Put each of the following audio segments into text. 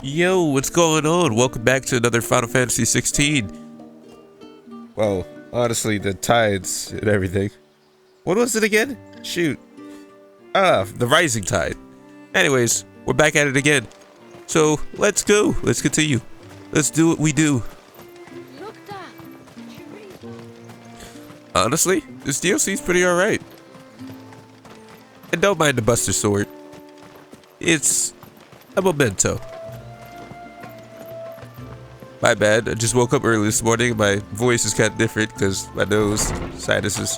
Yo, what's going on? Welcome back to another Final Fantasy XVI. Well, honestly, the tides and everything. What was it again? Shoot. The Rising Tide. Anyways, we're back at it again. So, let's go. Let's continue. Let's do what we do. Honestly, this DLC's pretty alright. And don't mind the Buster Sword. It's a memento. My bad, I just woke up early this morning. My voice is kind of different because my nose, sinuses.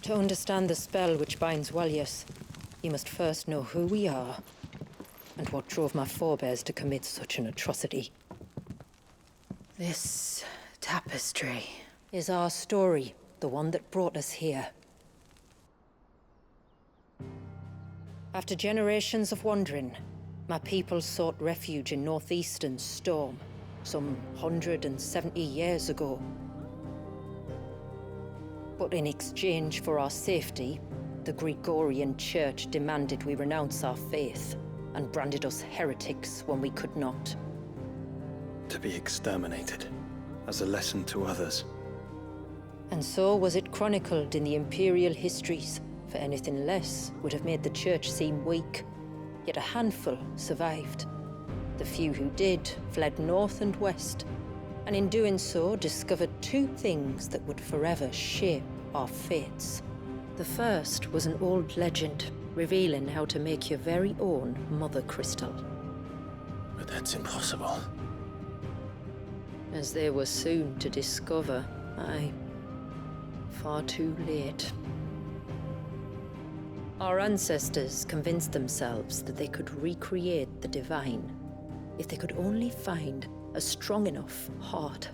To understand the spell which binds Walyas, you must first know who we are and what drove my forebears to commit such an atrocity. This tapestry is our story, the one that brought us here. After generations of wandering, my people sought refuge in northeastern Storm, some 170 years ago. But in exchange for our safety, the Gregorian Church demanded we renounce our faith and branded us heretics when we could not. To be exterminated, as a lesson to others. And so was it chronicled in the Imperial histories, for anything less would have made the Church seem weak. Yet a handful survived. The few who did fled north and west, and in doing so discovered two things that would forever shape our fates. The first was an old legend, revealing how to make your very own Mother Crystal. But that's impossible. As they were soon to discover, far too late. Our ancestors convinced themselves that they could recreate the divine if they could only find a strong enough heart.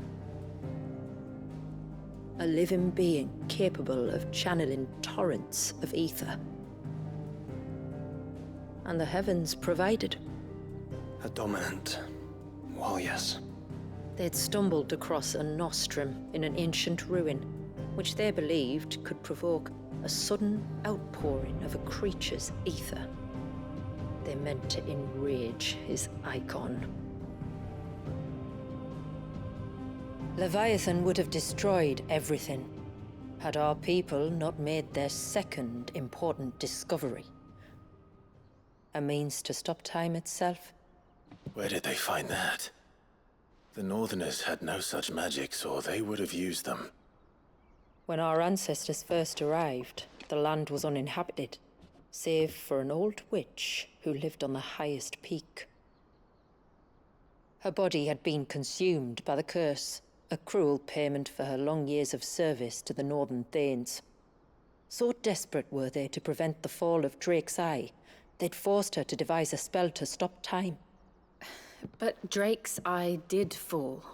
A living being capable of channeling torrents of ether. And the heavens provided. A dominant. Well, yes. They'd stumbled across a nostrum in an ancient ruin, which they believed could provoke a sudden outpouring of a creature's ether. They meant to enrage his icon. Leviathan would have destroyed everything, had our people not made their second important discovery. A means to stop time itself. Where did they find that? The Northerners had no such magics, or they would have used them. When our ancestors first arrived, the land was uninhabited, save for an old witch who lived on the highest peak. Her body had been consumed by the curse, a cruel payment for her long years of service to the Northern Thanes. So desperate were they to prevent the fall of Drake's Eye, they'd forced her to devise a spell to stop time. But Drake's Eye did fall.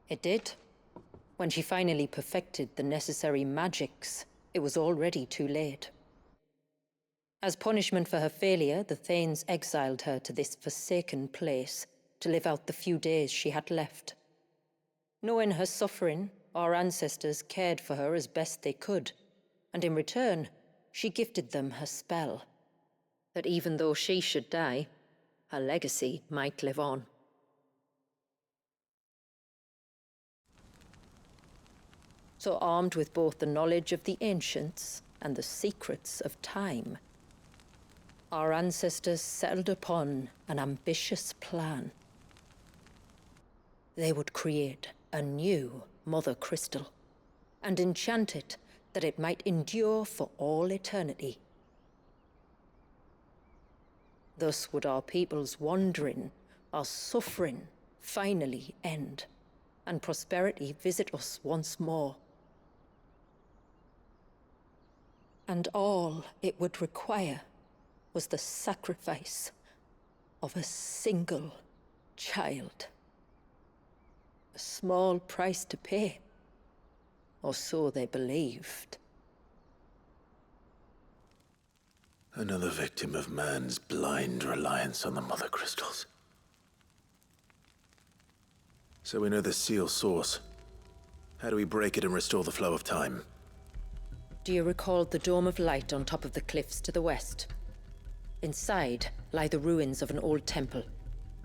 It did. When she finally perfected the necessary magics, it was already too late. As punishment for her failure, the Thanes exiled her to this forsaken place to live out the few days she had left. Knowing her suffering, our ancestors cared for her as best they could, and in return, she gifted them her spell. That even though she should die, her legacy might live on. So armed with both the knowledge of the ancients and the secrets of time, our ancestors settled upon an ambitious plan. They would create a new Mother Crystal and enchant it that it might endure for all eternity. Thus would our people's wandering, our suffering, finally end, and prosperity visit us once more. And all it would require was the sacrifice of a single child. A small price to pay, or so they believed. Another victim of man's blind reliance on the Mother Crystals. So we know the seal source. How do we break it and restore the flow of time? Do you recall the Dome of Light on top of the cliffs to the west? Inside lie the ruins of an old temple.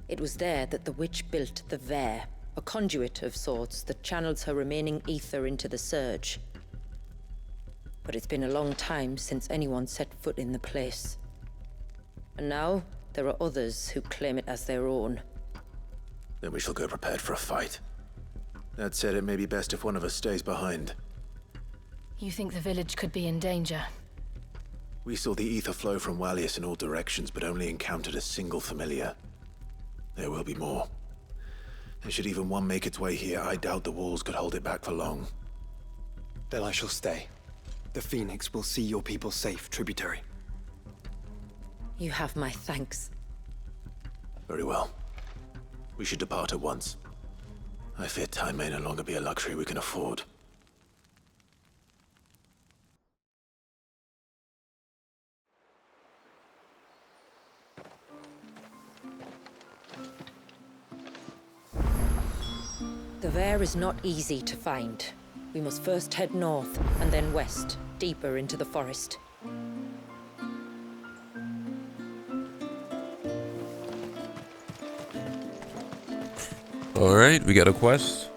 It was there that the witch built the Vare, a conduit of sorts that channels her remaining ether into the Surge. But it's been a long time since anyone set foot in the place. And now, there are others who claim it as their own. Then we shall go prepared for a fight. That said, it may be best if one of us stays behind. You think the village could be in danger? We saw the ether flow from Wallius in all directions, but only encountered a single familiar. There will be more. And should even one make its way here, I doubt the walls could hold it back for long. Then I shall stay. The Phoenix will see your people safe, tributary. You have my thanks. Very well. We should depart at once. I fear time may no longer be a luxury we can afford. The Vare is not easy to find. We must first head north, and then west, deeper into the forest. Alright, we got a quest.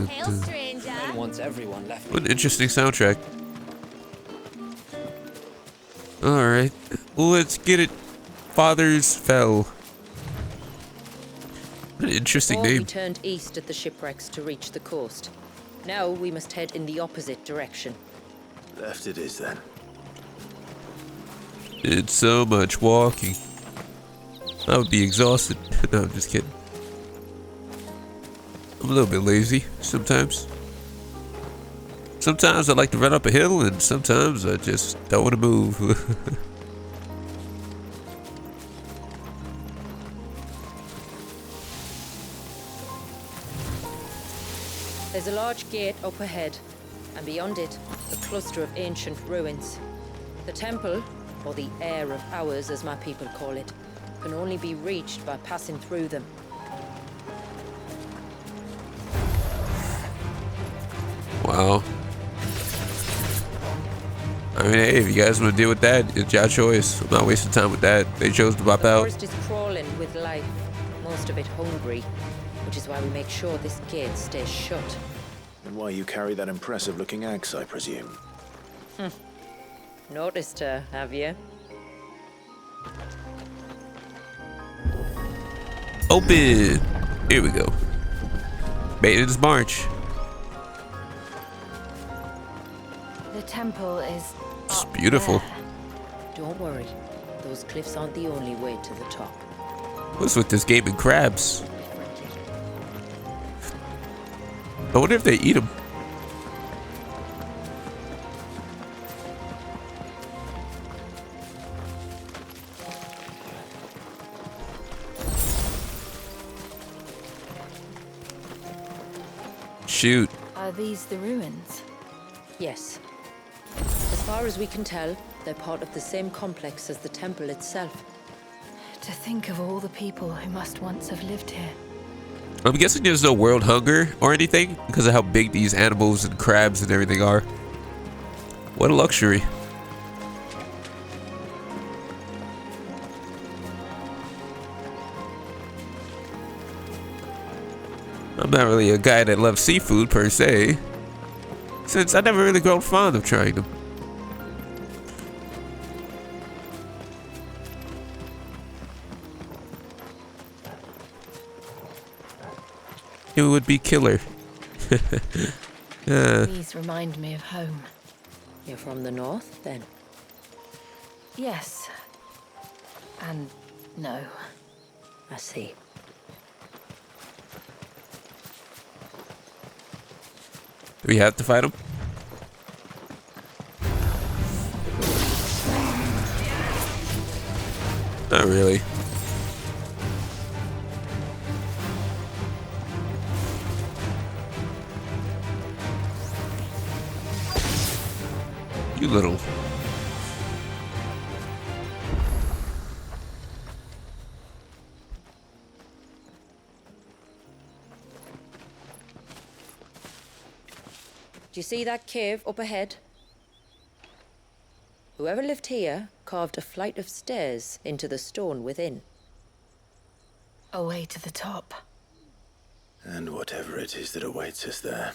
Hail, stranger. And once everyone left What an interesting soundtrack. Alright, let's get it. Fathers Fell. What an interesting Before we name. turned east at the shipwrecks to reach the coast. Now we must head in the opposite direction. Left it is then. It's so much walking. I would be exhausted. No, I'm just kidding. I'm a little bit lazy sometimes. Sometimes I like to run up a hill, and sometimes I just don't want to move. There's a large gate up ahead, and beyond it, a cluster of ancient ruins. The temple, or the Heir of Hours as my people call it, can only be reached by passing through them. Wow. I mean, hey, if you guys want to deal with that, it's your choice. I'm not wasting time with that. They chose to pop The out. forest is crawling with life, most of it hungry, which is why we make sure this gate stays shut. And why you carry that impressive-looking axe, I presume. Noticed her, have you? Open! Here we go. Maintenance march. The temple is It's up beautiful. there. Don't worry, those cliffs aren't the only way to the top. What's with this game and crabs? I wonder if they eat them. Shoot. Are these the ruins? Yes. As far as we can tell, they're part of the same complex as the temple itself. To think of all the people who must once have lived here. I'm guessing there's no world hunger or anything because of how big these animals and crabs and everything are. What a luxury. I'm not really a guy that loves seafood per se, since I never really grown fond of trying them. It would be killer. These remind me of home. You're from the north, then? Yes. And no. I see. Do we have to fight him? Not really. You little. Do you see that cave up ahead? Whoever lived here carved a flight of stairs into the stone within. A way to the top. And whatever it is that awaits us there.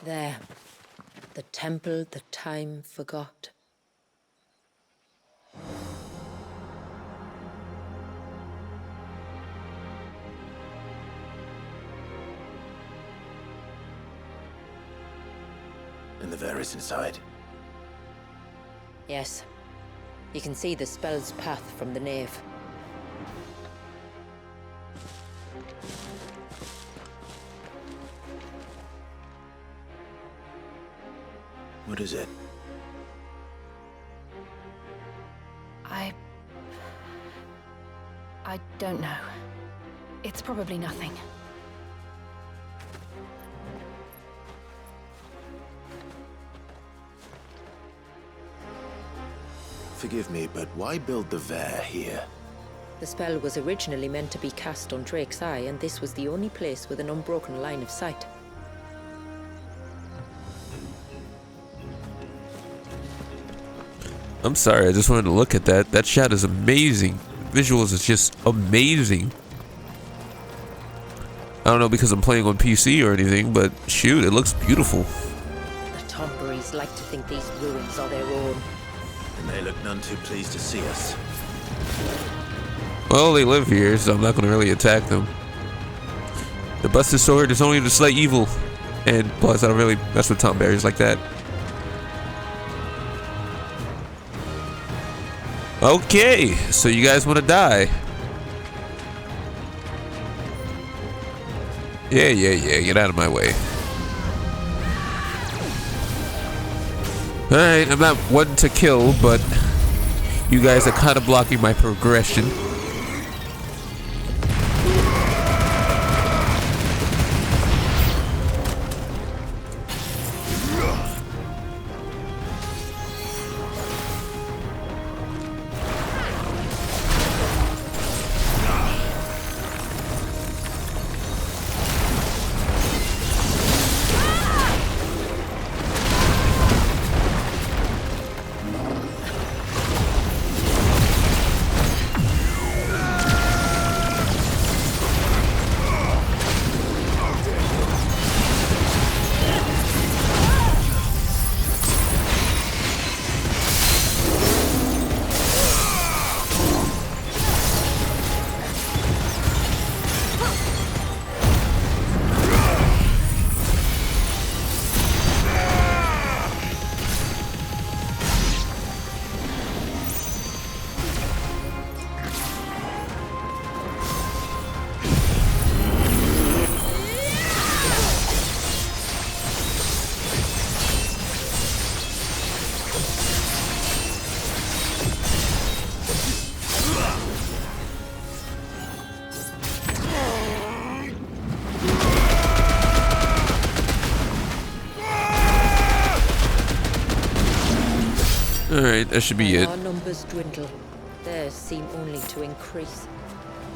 There. The temple that time forgot. And the Varys inside. Yes. You can see the spell's path from the nave. What is it? I don't know. It's probably nothing. Forgive me, but why build the Vare here? The spell was originally meant to be cast on Drake's Eye, and this was the only place with an unbroken line of sight. I'm sorry, I just wanted to look at that. That shot is amazing. Visuals is just amazing. I don't know because I'm playing on PC or anything, but shoot, it looks beautiful. The Tomberries like to think these ruins are their own. And they look none too pleased to see us. Well, they live here, so I'm not going to really attack them. The busted sword is only to slay evil. And plus, I don't really mess with Tomberries like that. Okay, so you guys want to die? Yeah, get out of my way. Alright, I'm not one to kill, but you guys are kind of blocking my progression. Alright, that should be it. Our numbers dwindle. Theirs seem only to increase,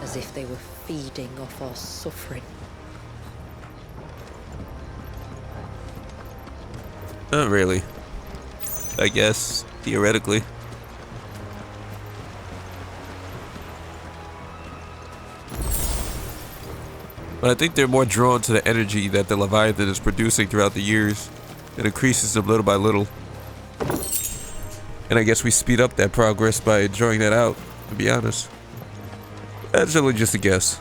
as if they were feeding off our suffering. Not really. I guess, theoretically. But I think they're more drawn to the energy that the Leviathan is producing throughout the years. It increases them little by little. And I guess we speed up that progress by drawing that out, to be honest. That's only just a guess.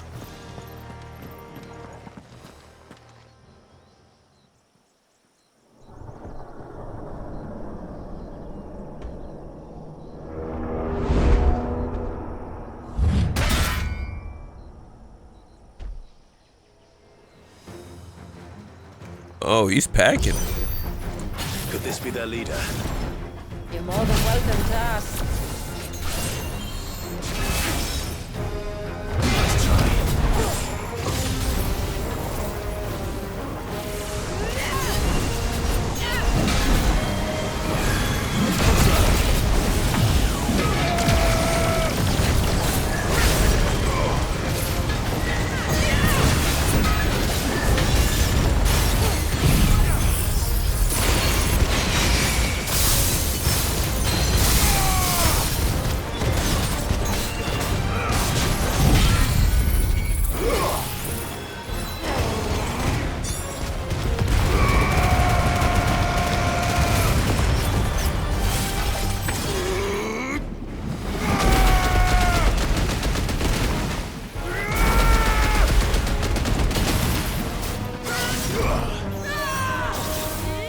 Oh, he's packing. Could this be their leader? You're more than welcome to ask.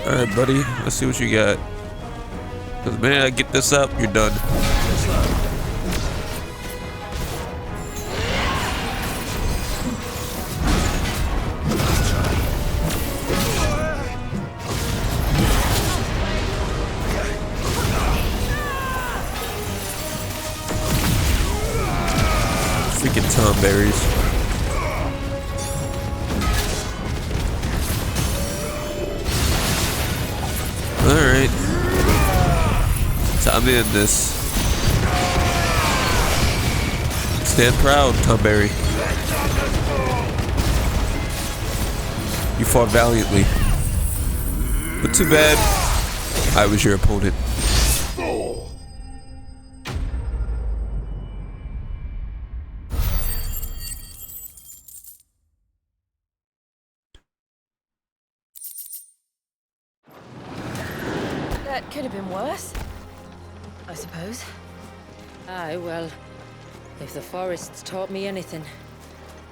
Alright, buddy. Let's see what you got. Because the minute I get this up, you're done. Freaking Tom berries. Alright. Time to end this. Stand proud, Tom Berry. You fought valiantly. But too bad, I was your opponent. That could have been worse, I suppose. Aye, well, if the forest's taught me anything,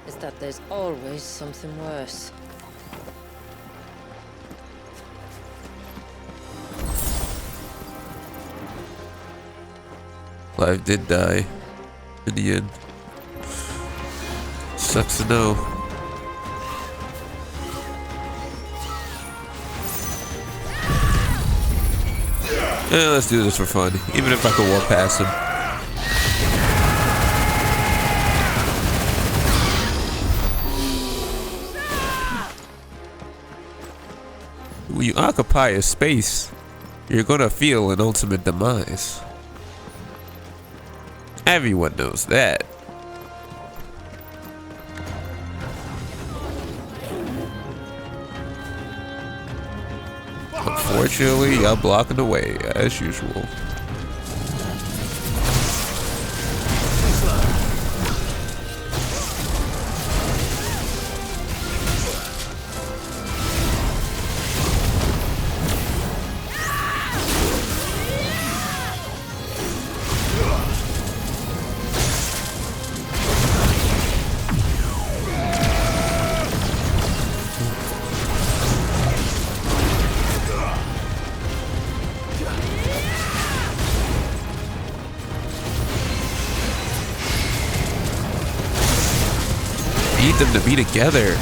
it's that there's always something worse. Clive did die in the end. Sucks to know. Yeah, let's do this for fun, even if I could walk past him. When you occupy a space, you're gonna feel an ultimate demise. Everyone knows that. Unfortunately, I'm blocking the way, as usual. Need them to be together.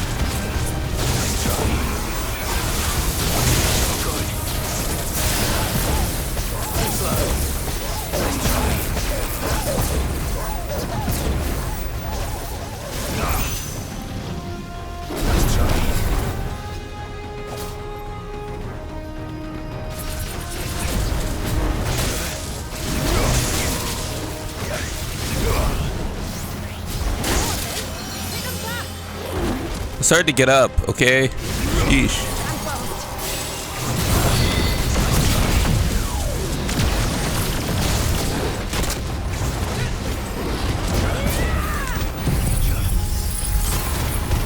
It's hard to get up, okay? Yeesh.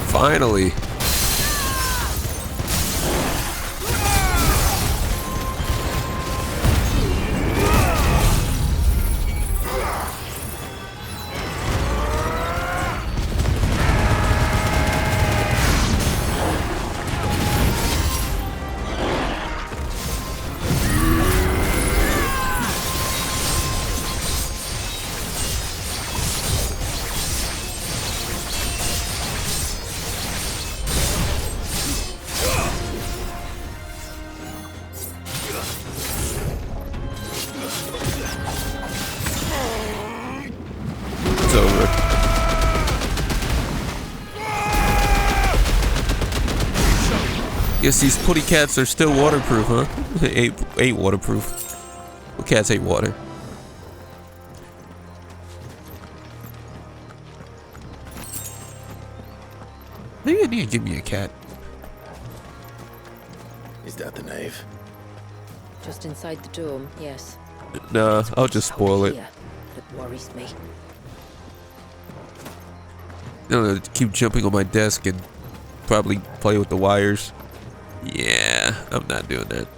Finally. Guess these putty cats are still waterproof, huh? ain't waterproof. Well, cats hate water. Maybe I need to give me a cat. Is that the nave? Just inside the dome, yes. Nah, I'll just spoil it. Here, it worries me. I'm gonna keep jumping on my desk and probably play with the wires. Yeah, I'm not doing that.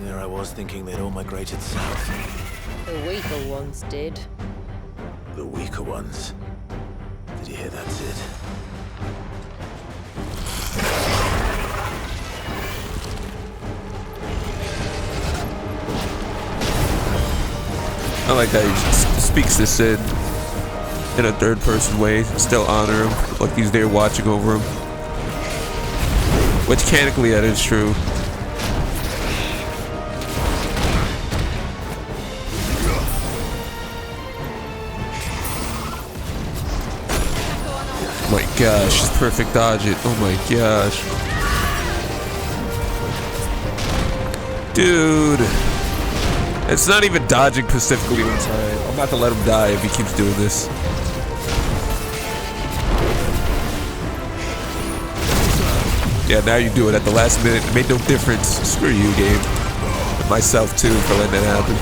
There I was thinking they'd all migrated south. The weaker ones did. The weaker ones. Did you hear that, Sid? I like how he speaks this in a third-person way, still honor him, like he's there watching over him. Which, mechanically, that is true. Oh my gosh, perfect dodge it. Oh my gosh. Dude. It's not even dodging specifically one time. I'm about to let him die if he keeps doing this. Yeah, now you do it at the last minute. It made no difference. Screw you, game. And myself too for letting that happen.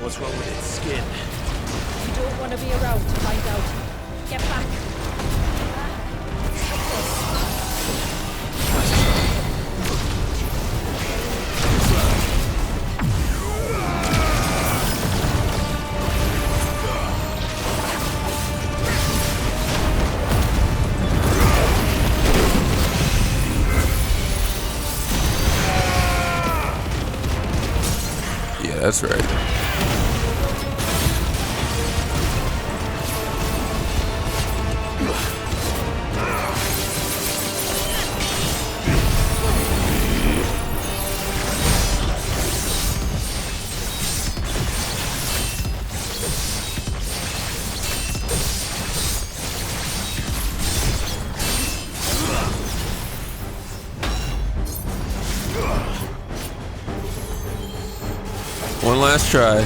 What's wrong with its skin? You don't want to be around to find out. Get back. Yeah, that's right. One last try. I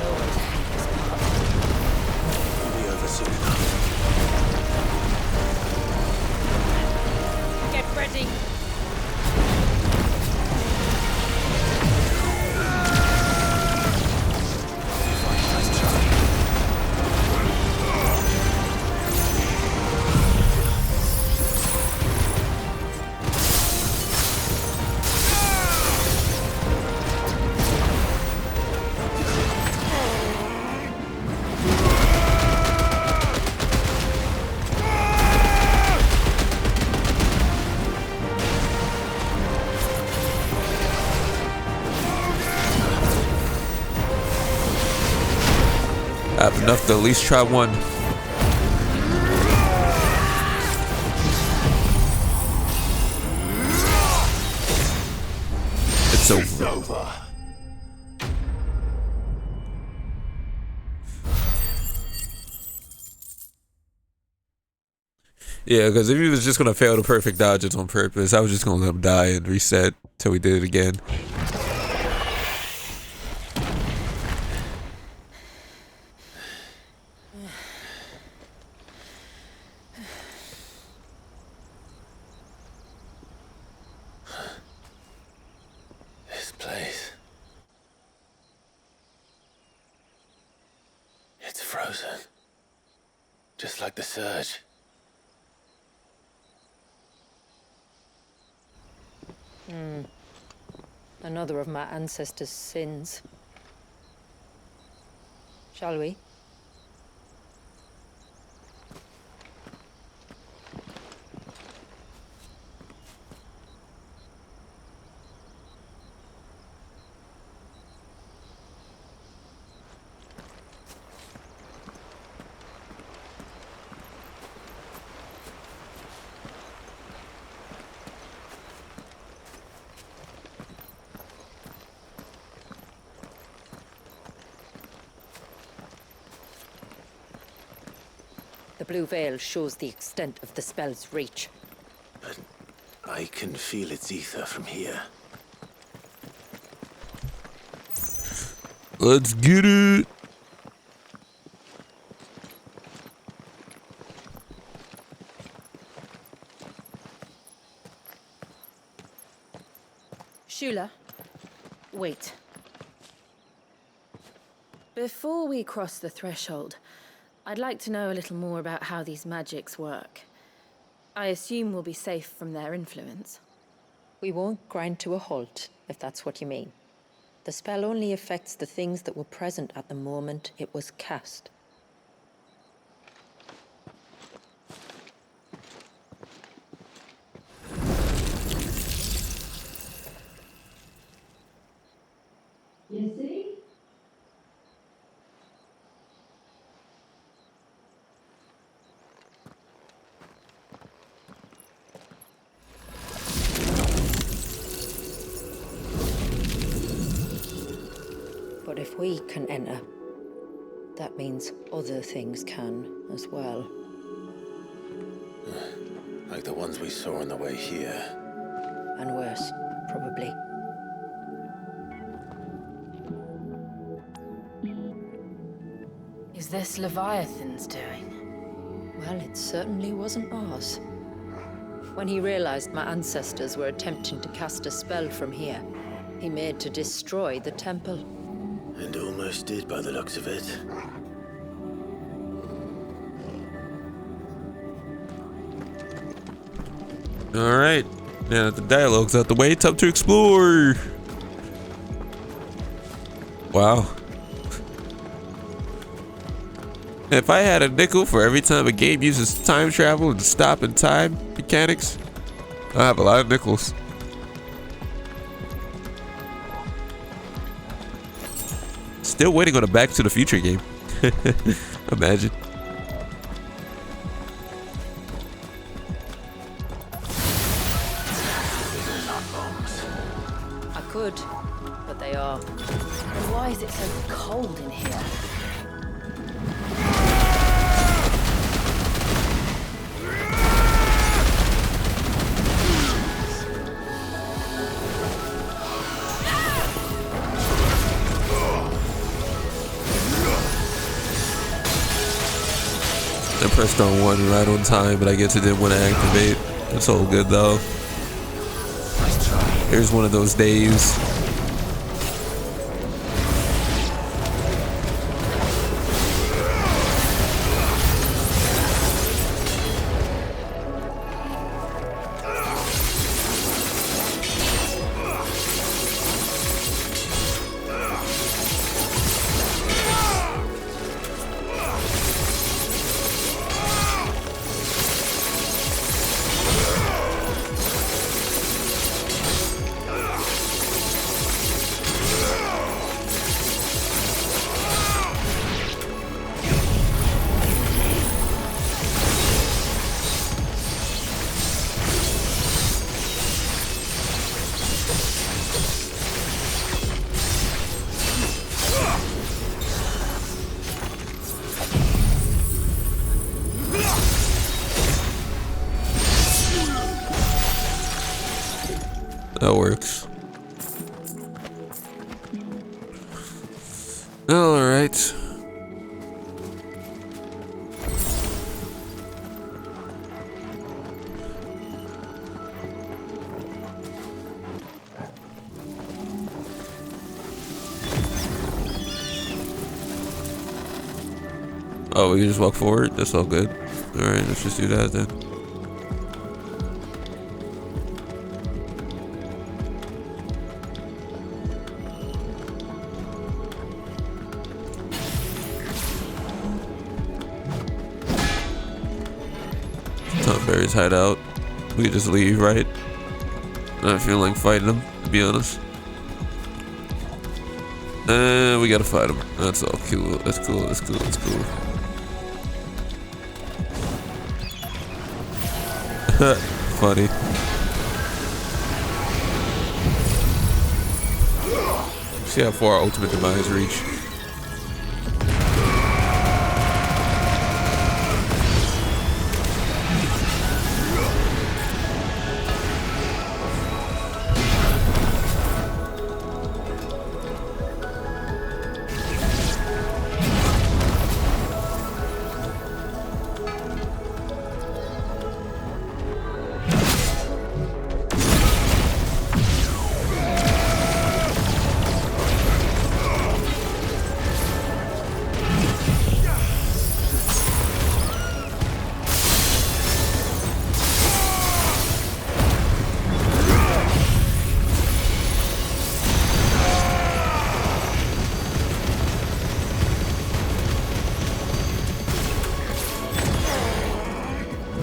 always hate this part. It'll be over soon enough. Get ready. I have enough to at least try one. It's over. Yeah, because if he was just gonna fail the perfect dodges on purpose, I was just gonna let him die and reset till we did it again. surge. Another of my ancestors' sins. Shall we? The blue veil shows the extent of the spell's reach. But I can feel its ether from here. Let's get it. Shula, wait. Before we cross the threshold, I'd like to know a little more about how these magics work. I assume we'll be safe from their influence. We won't grind to a halt, if that's what you mean. The spell only affects the things that were present at the moment it was cast. You see? But if we can enter, that means other things can as well. Like the ones we saw on the way here. And worse, probably. Is this Leviathan's doing? Well, it certainly wasn't ours. When he realized my ancestors were attempting to cast a spell from here, he made to destroy the temple. And almost did by the looks of it. Alright. Now that the dialogue's out the way, time to explore. Wow. If I had a nickel for every time a game uses time travel and stop and time mechanics, I have a lot of nickels. Still waiting on a Back to the Future game. Imagine. I could, but they are. And why is it so cold in here? I pressed on one right on time, but I guess it didn't want to activate. It's all good though. Here's one of those days. That works. All right. Oh, we can just walk forward? That's all good. Alright, let's just do that then. Tom Berry's hideout. We can just leave, right? Not feeling like fighting them, to be honest. We gotta fight them. That's all cool. That's cool. That's cool. That's cool. Funny. See how far our ultimate demise reach.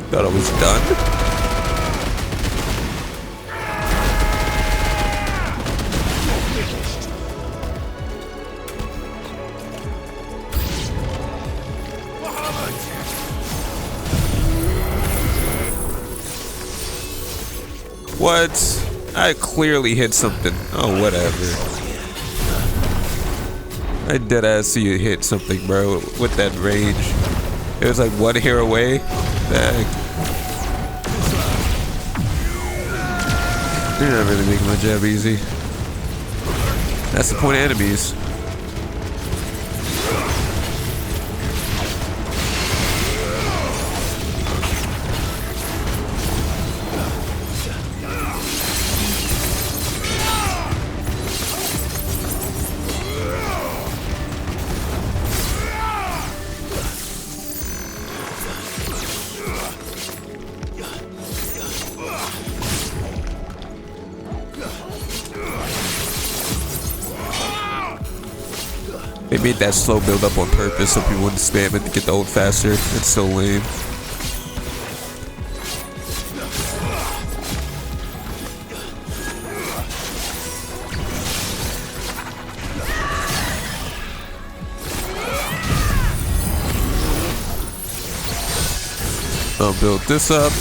Thought I was done. What? I clearly hit something. Oh, whatever. I deadass see you hit something, bro, with that range. It was like 1 hair away. Heck. You're not really making my job easy. That's the point of enemies. They made that slow build up on purpose so people wouldn't spam it to get the ult faster. It's so lame. I'll build this up.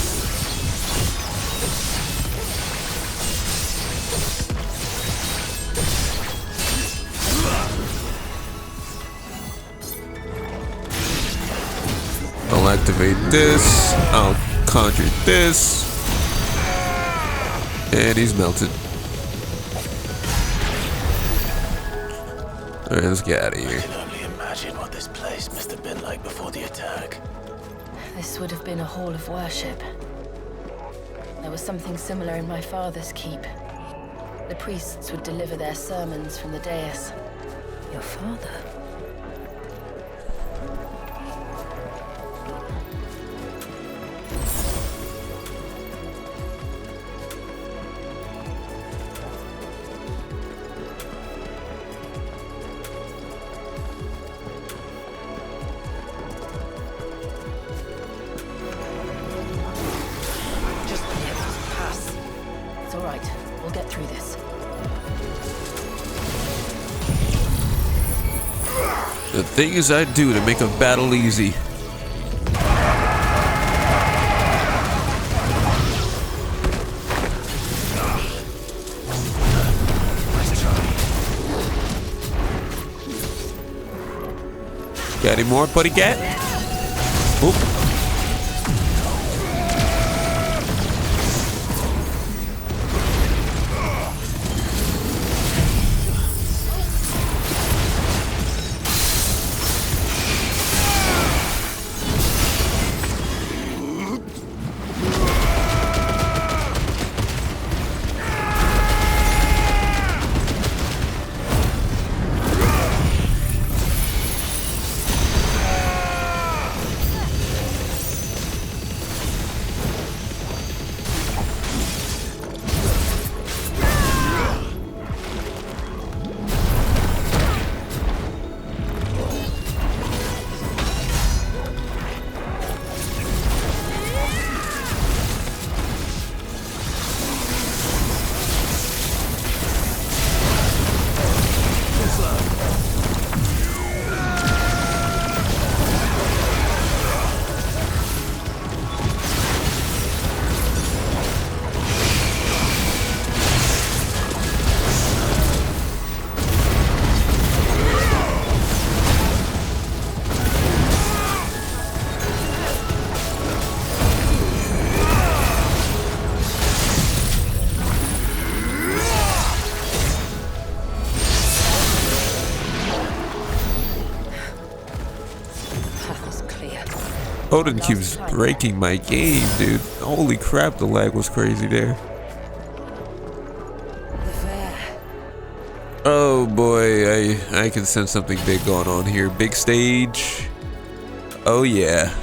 I'll activate this. I'll conjure this. And he's melted. Alright, let's get out of here. I can only imagine what this place must have been like before the attack. This would have been a hall of worship. There was something similar in my father's keep. The priests would deliver their sermons from the dais. Your father? The things I do to make a battle easy. Got any more, buddy cat? Oop. Odin keeps breaking my game, dude. Holy crap, the lag was crazy there. Oh boy, I can sense something big going on here. Big stage. Oh yeah.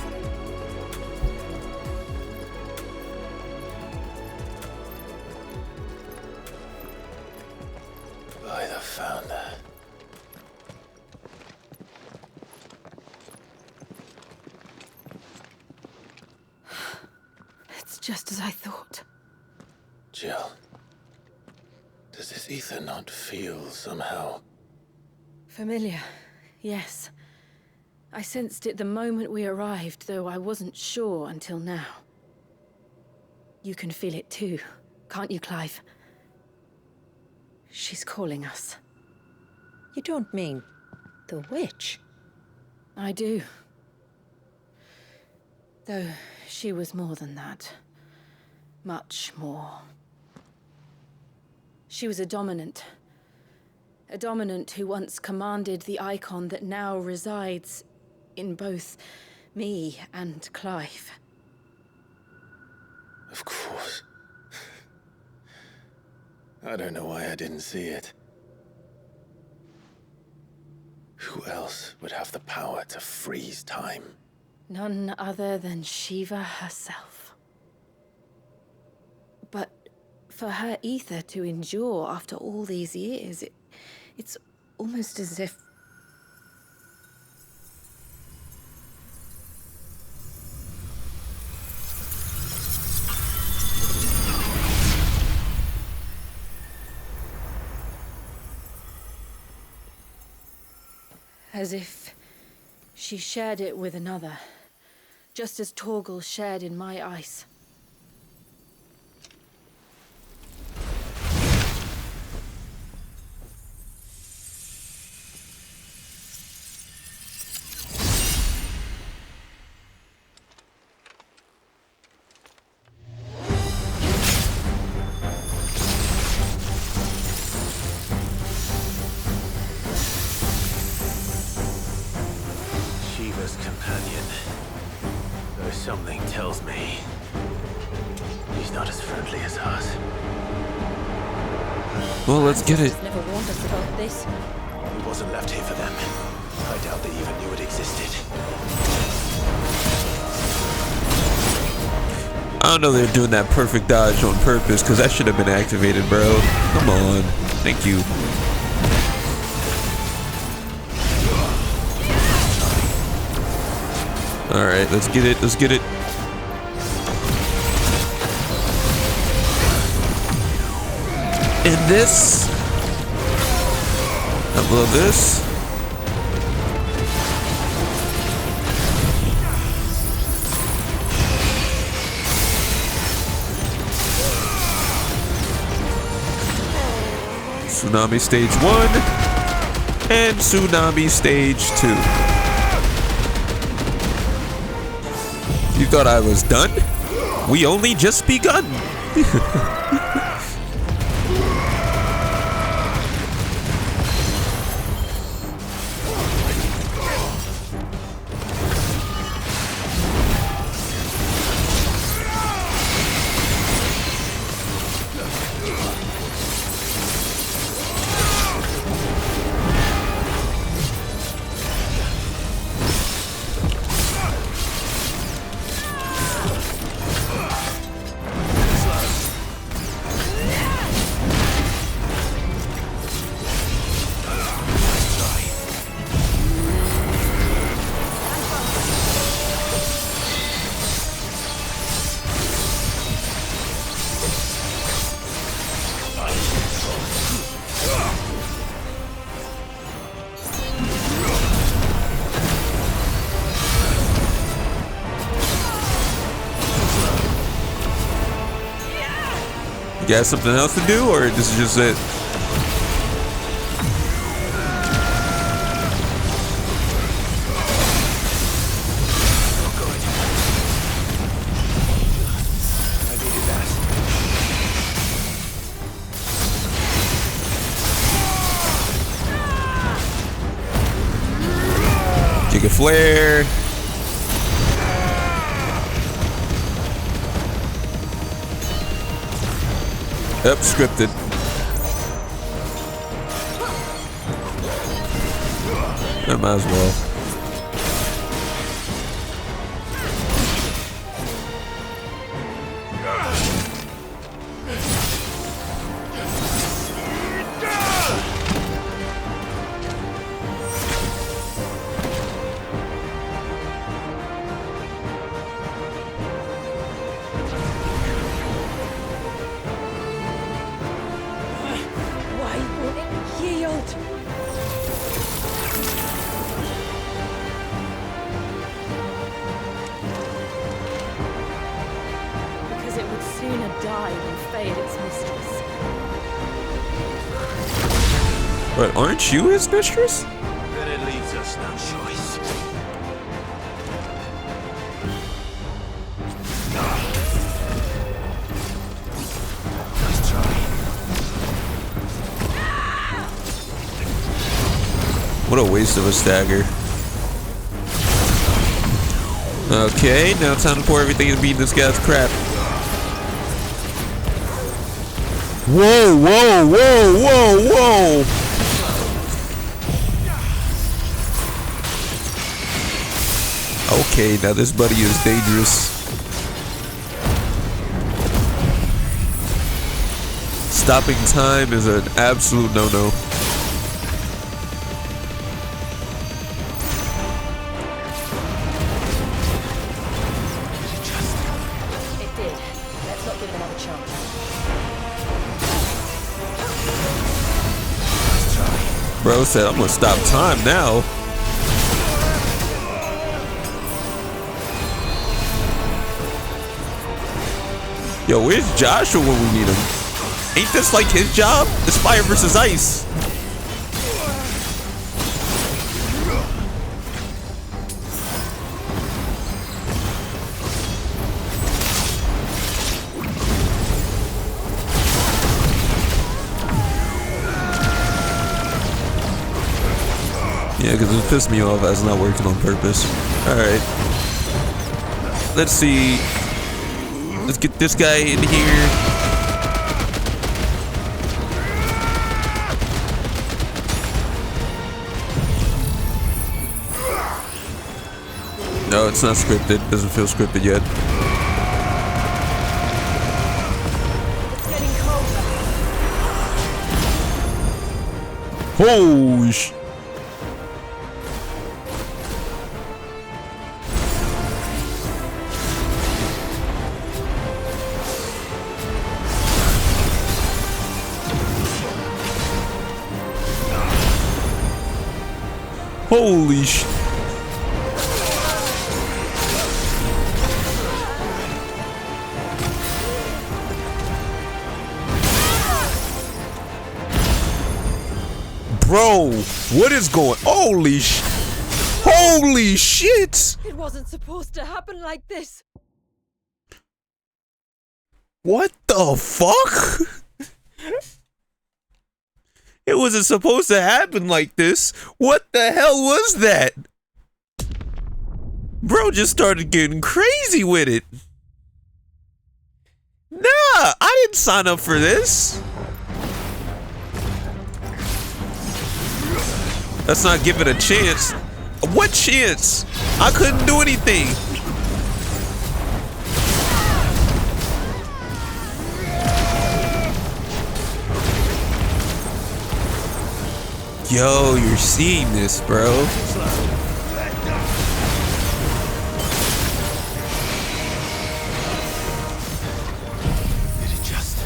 By the founder. It's just as I thought. Jill. Does this ether not feel somehow? Familiar, yes. I sensed it the moment we arrived, though I wasn't sure until now. You can feel it too, can't you, Clive? She's calling us. You don't mean the witch? I do. Though she was more than that. Much more. She was a dominant. A dominant who once commanded the icon that now resides in both me and Clive. Of course. I don't know why I didn't see it. Who else would have the power to freeze time? None other than Shiva herself. But for her ether to endure after all these years, it's almost as if... as if she shared it with another, just as Torgal shared in my ice. Shiva's companion. Though something tells me he's not as friendly as us. Well, let's get it. Never warned us about this. He wasn't left here for them. I doubt they even knew it existed. I don't know they're doing that perfect dodge on purpose, because that should have been activated, bro. Come on. Thank you. Alright, let's get it. Let's get it. And this. I love this. Tsunami stage 1 and Tsunami stage 2. You thought I was done? We only just begun. You got something else to do, or this is just it? Kick a flare. Yep, scripted. I might as well. Why won't it yield? Because it would sooner die than fail its mistress. But aren't you his mistress? Then it leaves us no choice. Nice try. What a waste of a stagger. Okay, now time to pour everything and beat this guy's crap. Whoa, whoa, whoa, whoa, whoa! Okay, now this buddy is dangerous. Stopping time is an absolute no-no. It did. Let's not give it another chance. Bro said, I'm gonna stop time now. Yo, where's Joshua when we need him? Ain't this like his job? It's fire versus ice. Yeah, because it pissed me off as not working on purpose. Alright. Let's see. Let's get this guy in here. No, it's not scripted. Doesn't feel scripted yet. It's getting colder. Holy sh... Holy sh... Bro, what is going... Holy sh... Holy shit! It wasn't supposed to happen like this. What the fuck? It wasn't supposed to happen like this. What the hell was that? Bro just started getting crazy with it. Nah, I didn't sign up for this. Let's not give it a chance. What chance? I couldn't do anything. Yo, you're seeing this, bro. Did it just...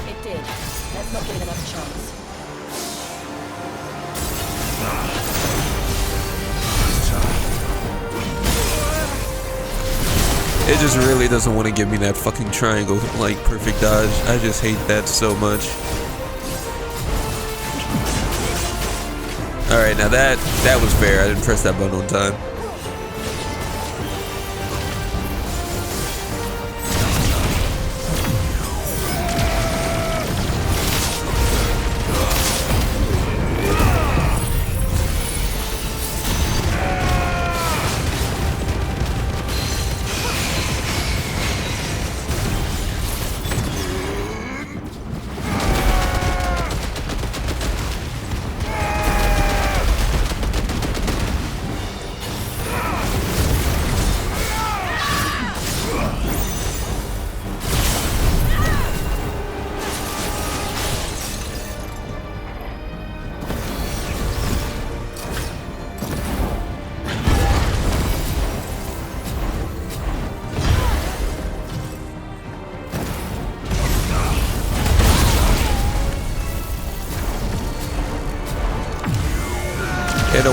It did. Let's not give it another chance. It just really doesn't want to give me that fucking triangle, like, perfect dodge. I just hate that so much. Alright, now that was fair. I didn't press that button on time.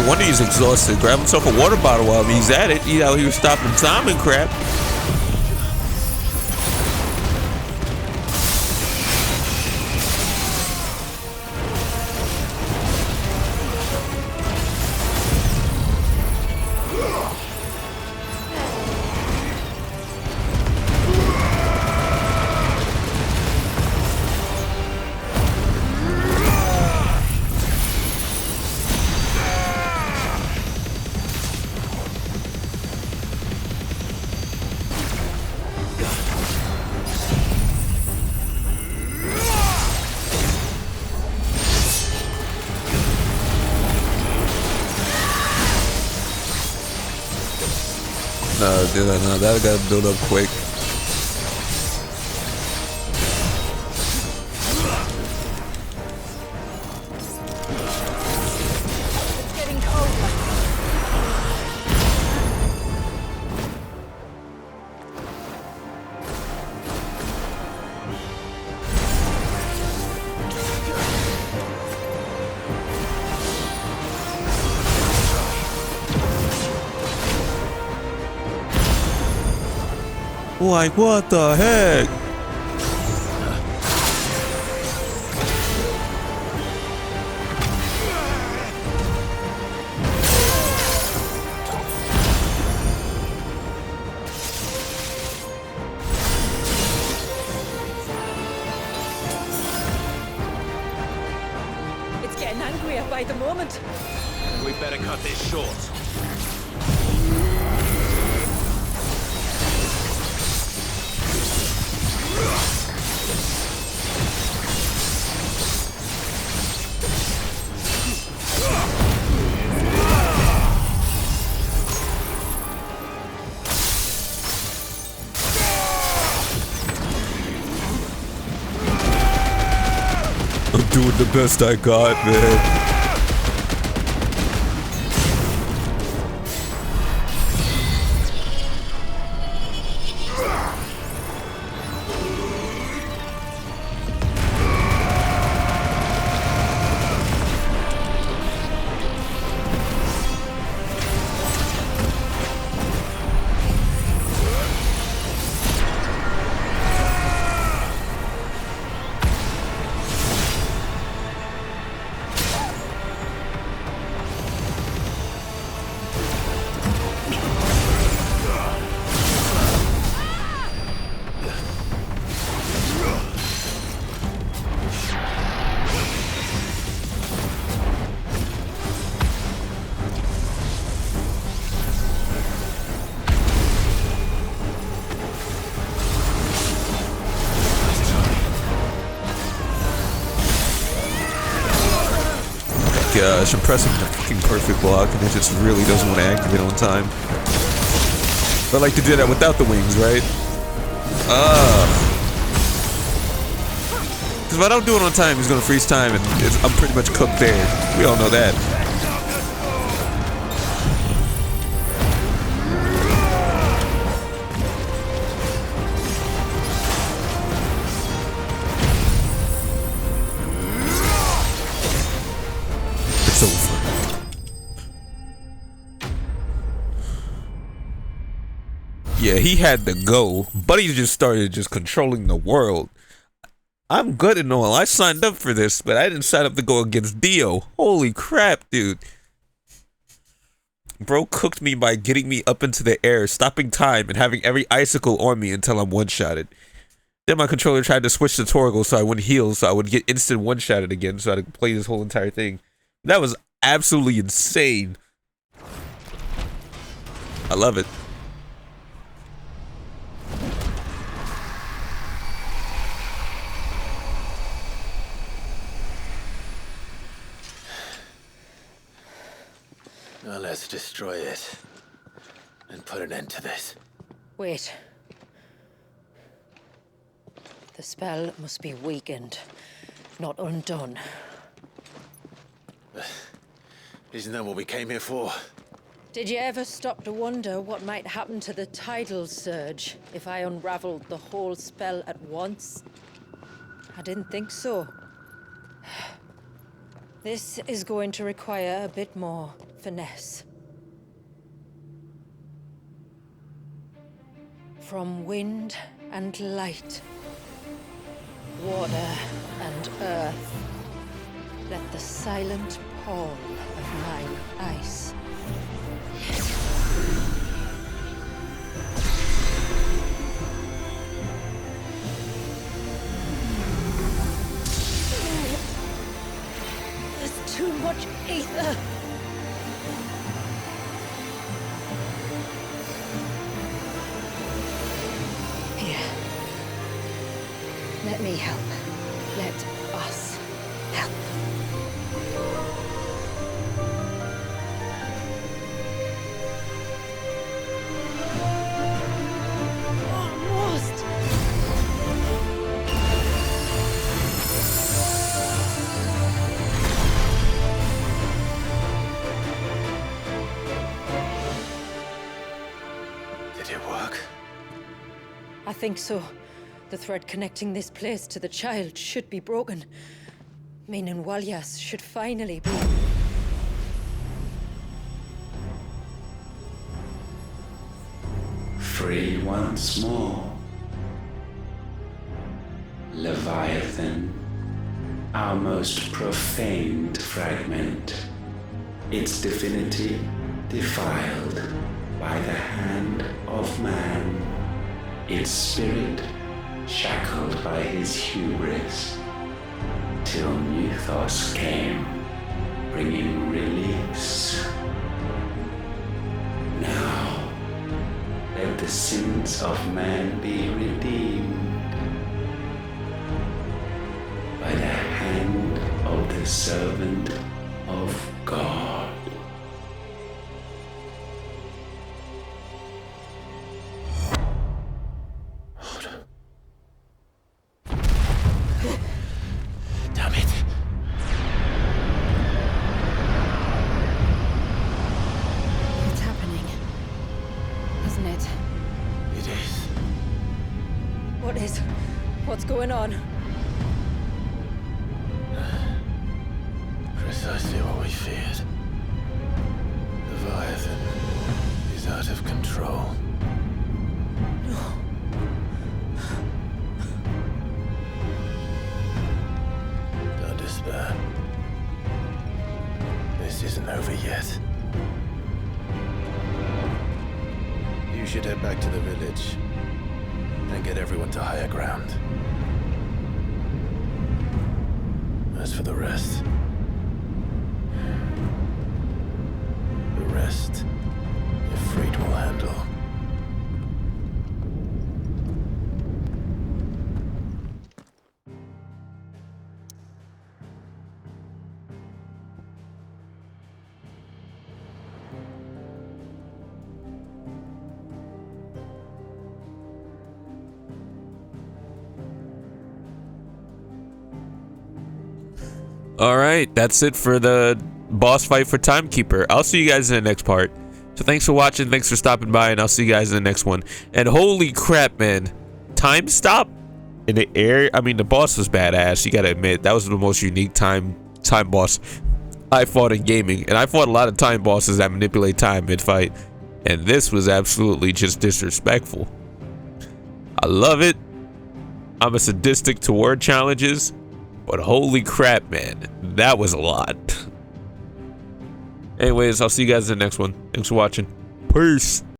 No wonder he's exhausted. Grab himself a water bottle while he's at it. You know, he was stopping time and crap. No, that gotta build up quick. It's getting colder. Like, what the heck? It's getting angrier by the moment. We better cut this short. I'm doing the best I got, man. Gosh, I'm pressing the fucking perfect block and it just really doesn't want to activate on time. But I like to do that without the wings, right? Because if I don't do it on time, he's going to freeze time and I'm pretty much cooked there. We all know that. It's over. Yeah, he had to go. Buddy just started just controlling the world. I'm good and all. I signed up for this, but I didn't sign up to go against Dio. Holy crap, dude. Bro cooked me by getting me up into the air, stopping time, and having every icicle on me until I'm one-shotted. Then my controller tried to switch to toggle so I wouldn't heal, so I would get instant one-shotted again, so I could play this whole entire thing. That was absolutely insane. I love it. Now let's destroy it and put an end to this. Wait. The spell must be weakened, not undone. Isn't that what we came here for? Did you ever stop to wonder what might happen to the tidal surge if I unraveled the whole spell at once? I didn't think so. This is going to require a bit more finesse. From wind and light, water and earth, let the silent pall of mine ice. There's too much ether. Here. Let me help. Let us help. Almost. Did it work? I think so. The thread connecting this place to the child should be broken. Meaning Walyas should finally be... Free once more. Leviathan, our most profaned fragment, its divinity defiled by the hand of man, its spirit shackled by his hubris, till Mythos came, bringing release. Now, let the sins of man be redeemed by the hand of the servant of God. Damn it. It's happening, isn't it? It is. What is... what's going on? Precisely what we feared. Leviathan is out of control. Don't despair. This isn't over yet. You should head back to the village and get everyone to higher ground. As for the rest, Ifrit will handle. All right, that's it for the boss fight for Timekeeper. I'll see you guys in the next part. So thanks for watching, thanks for stopping by, and I'll see you guys in the next one. And holy crap, man. Time stop in the air. I mean, the boss was badass, you gotta admit. That was the most unique time boss I fought in gaming. And I fought a lot of time bosses that manipulate time mid-fight. And this was absolutely just disrespectful. I love it. I'm a sadistic to word challenges. But holy crap, man. That was a lot. Anyways, I'll see you guys in the next one. Thanks for watching. Peace.